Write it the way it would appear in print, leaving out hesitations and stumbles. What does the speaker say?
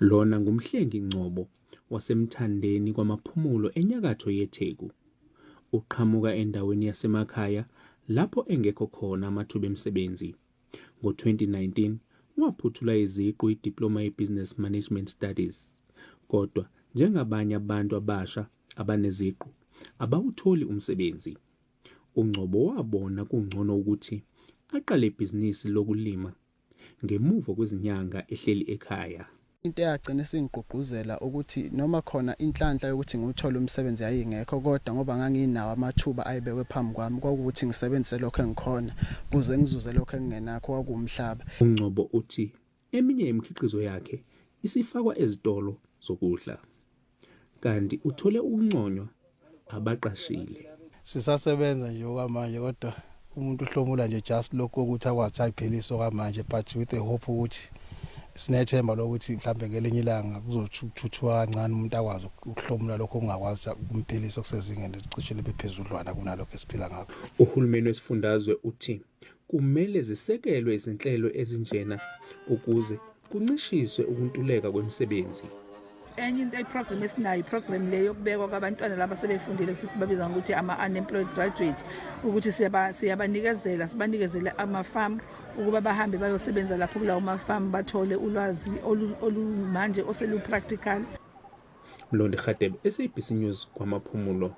Lona ngumhlengi Ngcobo wasemthandeni KwaMaphumulo enyakatho yeTheku. Uqhamuka endaweni yasemakhaya lapho engekho khona amathuba emisebenzi. Ngo-2019 waphuthula iziqu idiploma ye-Business Management Studies. Kodwa njengabanye abantu abasha abaneziqu abawutholi umsebenzi, uNgcobo wabona kungcono ukuthi aqale ibhizinisi lokulima ngemuva kwezinyanga ehleli ekhaya. Into eyagcina singigqugquzela ukuthi noma khona inhlanhla yokuthi ngiwuthole umsebenzi yayingekho, kodwa ngoba nganginawo amathuba ayebekwe phambi kwami kwakuthi ngisebenzise lokho engikhona kuze ngizuze lokho engingenakho kwakuwumhlaba. uNgcobo uthi eminye imikhiqizo yakhe isifakwa ezitolo zokudla, kanti uthole ukunconywa abaqashile. Sisasebenza nje okwamanje, kodwa umuntu uhlomula nje just lokho ukuthi akwazi ayiphelise okwamanje, but with the hope ukuthi sinethemba lokuthi mhlambe ngelinye ilanga kuzothuthuka kancane umuntu akwazi ukuhlomula lokho ongakwazi ukumphelisa okusezingeni elicishe libe phezudlwana kunalokho esiphila ngakho. Uhulumeni wesifundazwe uthi kumele zisekelwe izinhlelo ezinjena ukuze kuncishiswe ukuntuleka kwemisebenzi. Enye into iprogram esinayo iprogram leyo yokubekwa kwabantwana laba sebefundile sithi babiza ngokuthi ama-unemployed graduate, ukuthi sibanikezele amafama ukuba bahambe bayosebenza lapho kulawo mafama bathole ulwazi olumanje oselu-practical. Mlondi Khatebe, SABC News, KwaMaphumulo.